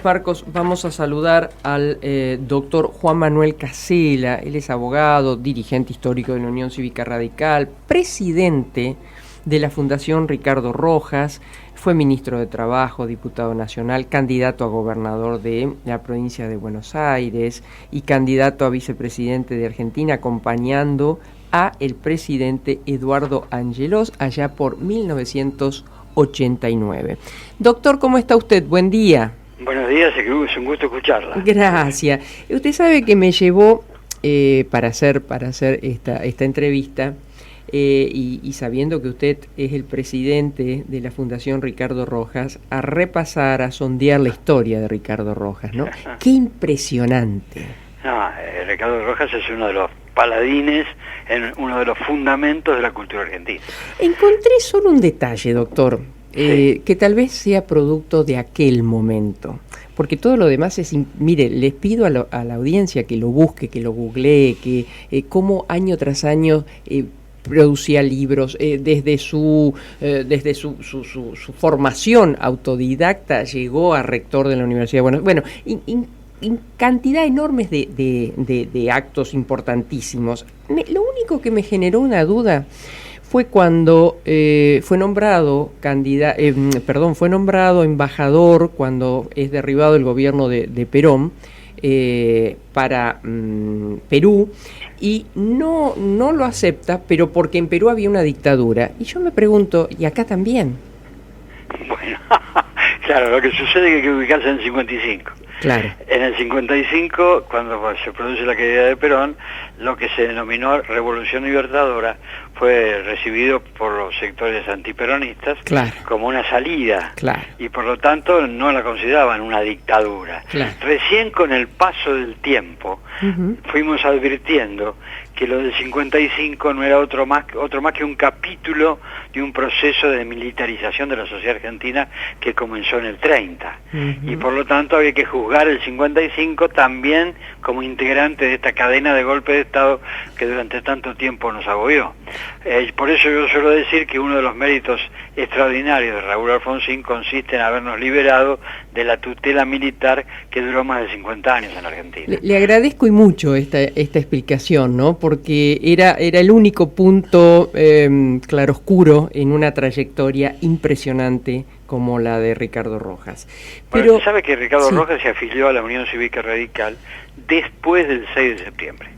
Marcos, vamos a saludar al doctor Juan Manuel Casela. Él es abogado, dirigente histórico de la Unión Cívica Radical, presidente de la Fundación Ricardo Rojas, fue ministro de Trabajo, diputado nacional, candidato a gobernador de la provincia de Buenos Aires y candidato a vicepresidente de Argentina, acompañando a el presidente Eduardo Angelós allá por 1989. Doctor, ¿cómo está usted? Buen día. Buenos días, es un gusto escucharla. Gracias. Usted sabe que me llevó para hacer esta entrevista y sabiendo que usted es el presidente de la Fundación Ricardo Rojas, a repasar, a sondear la historia de Ricardo Rojas, ¿no? ¡Qué impresionante! No, Ricardo Rojas es uno de los paladines, uno de los fundamentos de la cultura argentina. Encontré solo un detalle, doctor. Sí. Que tal vez sea producto de aquel momento, porque todo lo demás es... Mire, les pido a la audiencia que lo busque, que lo googlee, que cómo año tras año producía libros, desde su formación autodidacta llegó a rector de la Universidad de Buenos Aires. Bueno, cantidad enormes de actos importantísimos. Lo único que me generó una duda fue cuando fue nombrado embajador cuando es derribado el gobierno de Perón para Perú, y no lo acepta, pero porque en Perú había una dictadura. Y yo me pregunto, ¿y acá también? Bueno, claro, lo que sucede es que hay que ubicarse en el 55. Claro. En el 55, cuando se produce la caída de Perón, lo que se denominó Revolución Libertadora fue recibido por los sectores antiperonistas, claro, como una salida, claro, y por lo tanto no la consideraban una dictadura. Claro. Recién con el paso del tiempo fuimos advirtiendo que lo del 55 no era otro más que un capítulo de un proceso de militarización de la sociedad argentina que comenzó en el 30. Y por lo tanto había que juzgar el 55 también como integrante de esta cadena de golpe de Estado que durante tanto tiempo nos agobió. Por eso yo suelo decir que uno de los méritos extraordinarios de Raúl Alfonsín consiste en habernos liberado de la tutela militar que duró más de 50 años en Argentina. Le agradezco y mucho esta explicación, ¿no? Porque era el único punto claroscuro en una trayectoria impresionante como la de Ricardo Rojas. Pero bueno, sabe que Ricardo Rojas se afilió a la Unión Cívica Radical después del 6 de septiembre,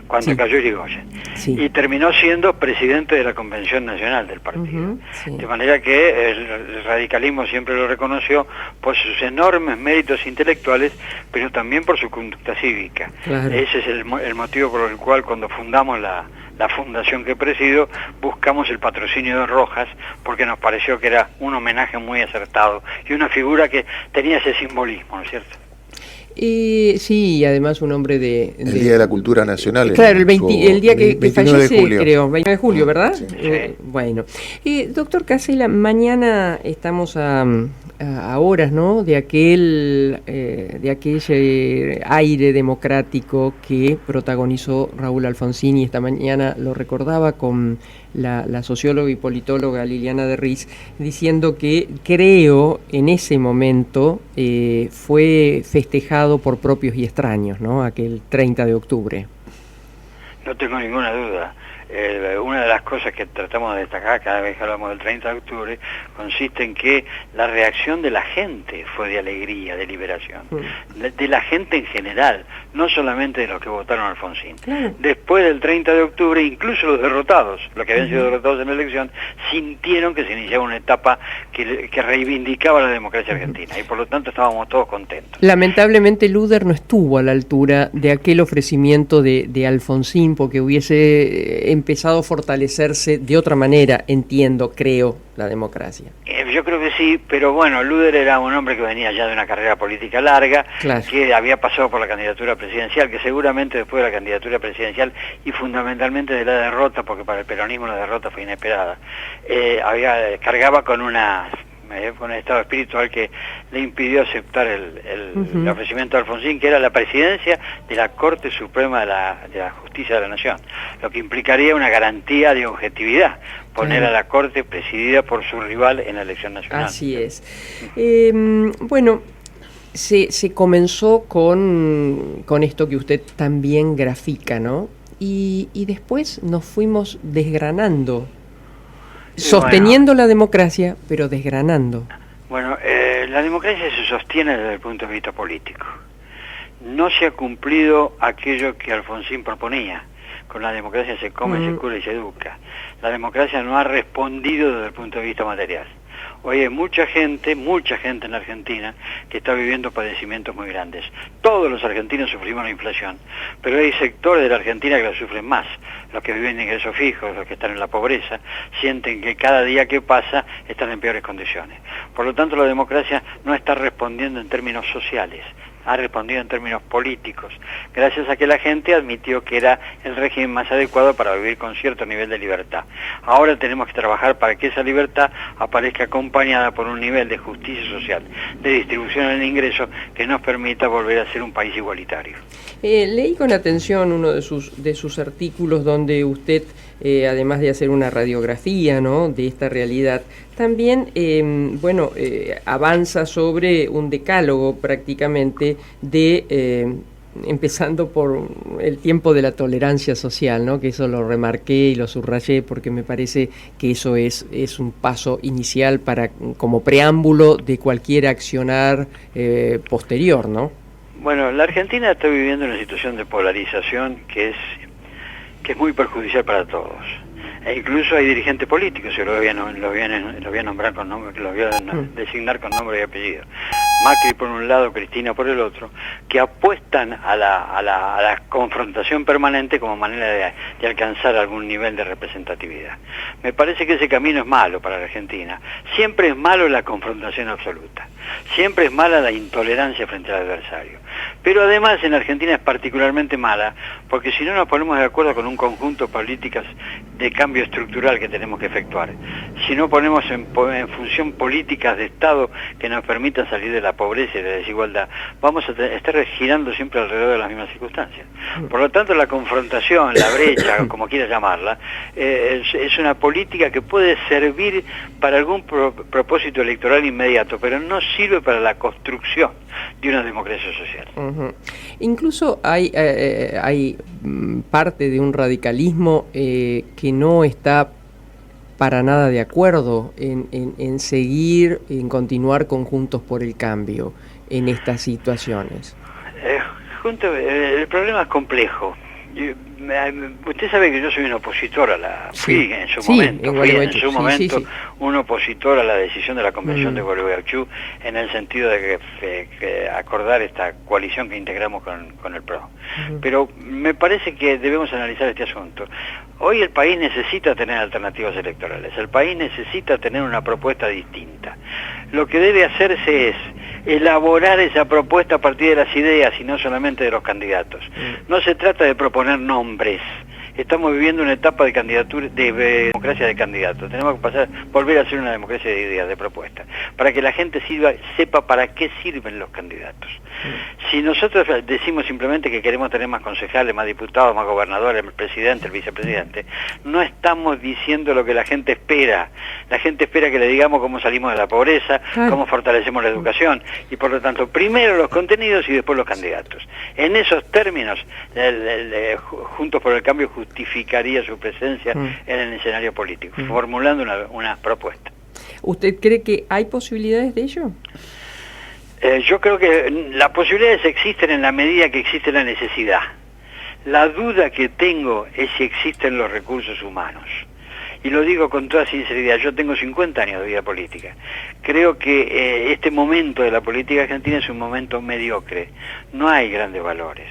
cuando cayó Irigoyen, y terminó siendo presidente de la Convención Nacional del partido. De manera que el radicalismo siempre lo reconoció por sus enormes méritos intelectuales, pero también por su conducta cívica. Claro. Ese es el motivo por el cual cuando fundamos la fundación que presido, buscamos el patrocinio de Rojas, porque nos pareció que era un homenaje muy acertado y una figura que tenía ese simbolismo, ¿no es cierto? Sí, y además un hombre el Día de la Cultura Nacional. Claro, el día que fallece, creo, 29 de julio, ¿verdad? Sí. Bueno, doctor Casela, mañana estamos a horas, ¿no?, de aquel aire democrático que protagonizó Raúl Alfonsín, y esta mañana lo recordaba con la socióloga y politóloga Liliana de Riz, diciendo que creo en ese momento fue festejado por propios y extraños, ¿no?, aquel 30 de octubre. No tengo ninguna duda. Una de las cosas que tratamos de destacar cada vez que hablamos del 30 de octubre consiste en que la reacción de la gente fue de alegría, de liberación, de la gente en general, no solamente de los que votaron a Alfonsín. Después del 30 de octubre, incluso los derrotados, los que habían sido derrotados en la elección, sintieron que se iniciaba una etapa que reivindicaba la democracia argentina, y por lo tanto estábamos todos contentos. Lamentablemente Luder no estuvo a la altura de aquel ofrecimiento de Alfonsín, porque hubiese empezado a fortalecerse de otra manera, creo, la democracia. Yo creo que sí, pero bueno, Luder era un hombre que venía ya de una carrera política larga, que había pasado por la candidatura presidencial, que seguramente después de la candidatura presidencial y fundamentalmente de la derrota, porque para el peronismo la derrota fue inesperada, cargaba con un estado espiritual que le impidió aceptar el ofrecimiento de Alfonsín, que era la presidencia de la Corte Suprema de la Justicia de la Nación, lo que implicaría una garantía de objetividad, poner a la Corte presidida por su rival en la elección nacional. Así es. Bueno, se comenzó con esto que usted también grafica, ¿no? Y después nos fuimos desgranando, sosteniendo la democracia, pero desgranando. Bueno, la democracia se sostiene desde el punto de vista político. No se ha cumplido aquello que Alfonsín proponía. Con la democracia se come, se cura y se educa. La democracia no ha respondido desde el punto de vista material. Hoy hay mucha gente en la Argentina que está viviendo padecimientos muy grandes. Todos los argentinos sufrimos la inflación, pero hay sectores de la Argentina que la sufren más. Los que viven en ingresos fijos, los que están en la pobreza, sienten que cada día que pasa están en peores condiciones. Por lo tanto, la democracia no está respondiendo en términos sociales, ha respondido en términos políticos, gracias a que la gente admitió que era el régimen más adecuado para vivir con cierto nivel de libertad. Ahora tenemos que trabajar para que esa libertad aparezca acompañada por un nivel de justicia social, de distribución del ingreso, que nos permita volver a ser un país igualitario. Leí con atención uno de sus artículos donde usted, además de hacer una radiografía, ¿no?, de esta realidad, también avanza sobre un decálogo prácticamente de empezando por el tiempo de la tolerancia social, ¿no?, que eso lo remarqué y lo subrayé porque me parece que eso es un paso inicial como preámbulo de cualquier accionar posterior, ¿no? Bueno, la Argentina está viviendo una situación de polarización que es muy perjudicial para todos. E incluso hay dirigentes políticos, se lo voy a nombrar con nombre, lo voy a designar con nombre y apellido. Macri por un lado, Cristina por el otro, que apuestan a la confrontación permanente como manera de alcanzar algún nivel de representatividad. Me parece que ese camino es malo para la Argentina. Siempre es malo la confrontación absoluta. Siempre es mala la intolerancia frente al adversario. Pero además en Argentina es particularmente mala, porque si no nos ponemos de acuerdo con un conjunto de políticas de cambio estructural que tenemos que efectuar, si no ponemos en función políticas de Estado que nos permitan salir de la pobreza y de la desigualdad, vamos a estar girando siempre alrededor de las mismas circunstancias. Por lo tanto, la confrontación, la brecha, como quieras llamarla, es una política que puede servir para algún propósito electoral inmediato, pero no sirve para la construcción de una democracia social. Incluso hay parte de un radicalismo que no está para nada de acuerdo en seguir, en continuar con Juntos por el Cambio en estas situaciones. El problema es complejo. Usted sabe que yo soy un opositor a la... Fui en su momento un opositor a la decisión de la Convención de Gualeguaychú, en el sentido de que acordar esta coalición que integramos con el PRO. Pero me parece que debemos analizar este asunto. Hoy el país necesita tener alternativas electorales, el país necesita tener una propuesta distinta. Lo que debe hacerse es elaborar esa propuesta a partir de las ideas y no solamente de los candidatos. No se trata de proponer nombres. Estamos viviendo una etapa de candidatura, de democracia de candidatos. Tenemos que volver a ser una democracia de ideas, de propuestas, para que la gente sepa para qué sirven los candidatos. Si nosotros decimos simplemente que queremos tener más concejales, más diputados, más gobernadores, el presidente, el vicepresidente, no estamos diciendo lo que la gente espera. La gente espera que le digamos cómo salimos de la pobreza, cómo fortalecemos la educación, y por lo tanto, primero los contenidos y después los candidatos. En esos términos, Juntos por el Cambio justificaría su presencia en el escenario político, formulando una propuesta. ¿Usted cree que hay posibilidades de ello? Yo creo que las posibilidades existen en la medida que existe la necesidad. La duda que tengo es si existen los recursos humanos. Y lo digo con toda sinceridad, yo tengo 50 años de vida política. Creo que este momento de la política argentina es un momento mediocre. No hay grandes valores.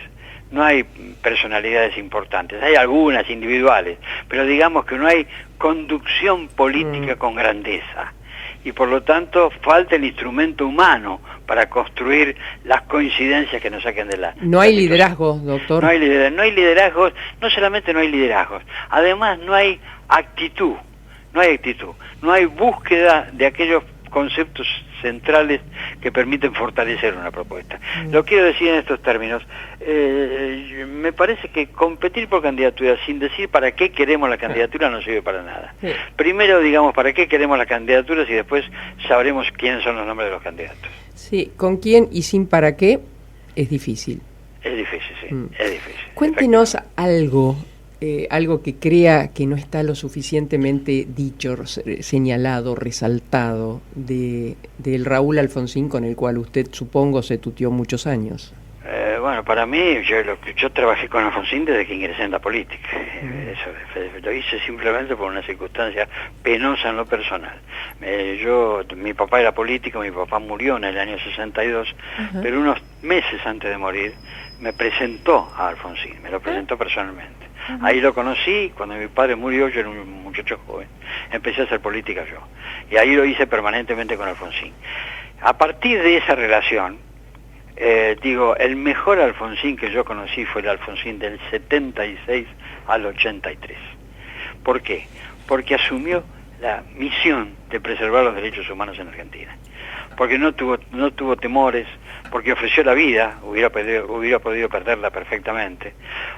No hay personalidades importantes, hay algunas individuales, pero digamos que no hay conducción política con grandeza. Y por lo tanto falta el instrumento humano para construir las coincidencias que nos saquen de la... No hay liderazgos, doctor. No hay liderazgos, no solamente no hay liderazgos, además no hay actitud, no hay búsqueda de aquellos conceptos centrales que permiten fortalecer una propuesta. Lo quiero decir en estos términos. Me parece que competir por candidatura sin decir para qué queremos la candidatura no sirve para nada. Sí. Primero digamos para qué queremos las candidaturas y después sabremos quiénes son los nombres de los candidatos. Sí, con quién y sin para qué es difícil. Es difícil, sí, es difícil. Cuéntenos algo que crea que no está lo suficientemente dicho, señalado, resaltado del Raúl Alfonsín con el cual usted, supongo, se tuteó muchos años. Bueno, para mí, yo trabajé con Alfonsín desde que ingresé en la política. Eso lo hice simplemente por una circunstancia penosa en lo personal. Mi papá era político, mi papá murió en el año 62, pero unos meses antes de morir me presentó a Alfonsín, me lo presentó personalmente. Ahí lo conocí, cuando mi padre murió yo era un muchacho joven, empecé a hacer política yo. Y ahí lo hice permanentemente con Alfonsín. A partir de esa relación, el mejor Alfonsín que yo conocí fue el Alfonsín del 76 al 83. ¿Por qué? Porque asumió la misión de preservar los derechos humanos en Argentina. Porque no tuvo temores, porque ofreció la vida, hubiera podido perderla perfectamente,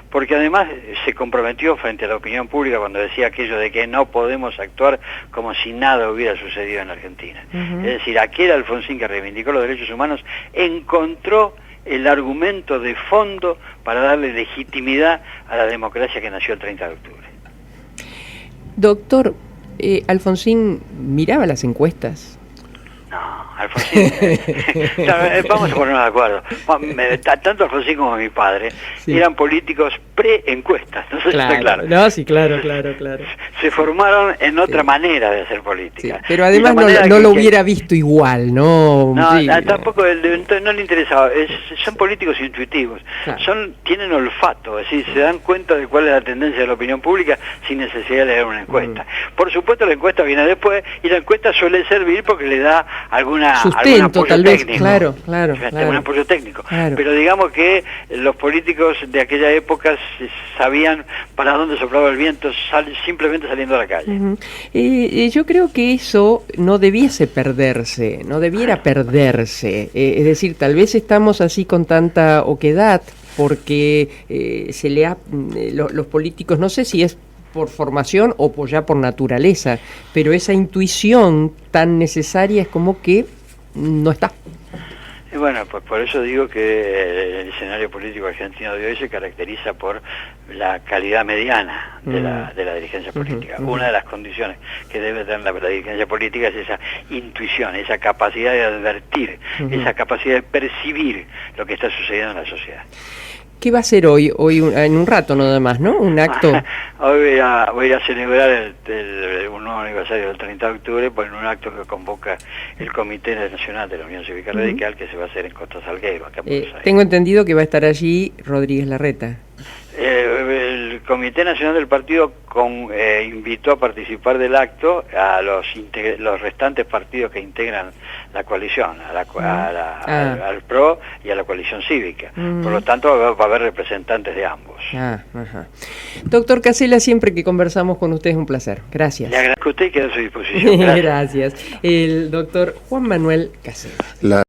porque además se comprometió frente a la opinión pública cuando decía aquello de que no podemos actuar como si nada hubiera sucedido en Argentina. Es decir, aquel Alfonsín que reivindicó los derechos humanos encontró el argumento de fondo para darle legitimidad a la democracia que nació el 30 de octubre. Doctor, ¿Alfonsín miraba las encuestas? No, Alfonsín, vamos a ponernos de acuerdo. Tanto Alfonsín como mi padre eran políticos pre-encuestas, no sé si está claro. No, sí, claro. Se formaron en otra manera de hacer política. Sí, pero además no lo hubiera visto igual, ¿no? No, tampoco no le interesaba. Son políticos intuitivos, tienen olfato, es decir, se dan cuenta de cuál es la tendencia de la opinión pública sin necesidad de leer una encuesta. Por supuesto la encuesta viene después y la encuesta suele servir porque le da algún sustento, tal vez, claro. Un apoyo técnico. Pero digamos que los políticos de aquella época sabían para dónde soplaba el viento simplemente saliendo a la calle. Yo creo que eso no debiera perderse. Es decir, tal vez estamos así con tanta oquedad porque los políticos, no sé si es por formación o ya por naturaleza, pero esa intuición tan necesaria es como que no está. Y bueno, pues por eso digo que el escenario político argentino de hoy se caracteriza por la calidad mediana de la dirigencia política. Una de las condiciones que debe tener la dirigencia política es esa intuición, esa capacidad de advertir, esa capacidad de percibir lo que está sucediendo en la sociedad. ¿Qué va a ser hoy en un rato nada más, ¿no? Un acto. Hoy voy a ir a celebrar un nuevo aniversario del 30 de octubre por un acto que convoca el Comité Nacional de la Unión Cívica Radical, que se va a hacer en Costa Salguero, acá en Buenos Aires. Tengo entendido que va a estar allí Rodríguez Larreta. El Comité Nacional del Partido invitó a participar del acto a los restantes partidos que integran la coalición, al PRO y a la coalición cívica. Por lo tanto, va a haber representantes de ambos. Doctor Casella, siempre que conversamos con usted es un placer. Gracias. Le agradezco a usted y queda a su disposición. Gracias. El doctor Juan Manuel Casella.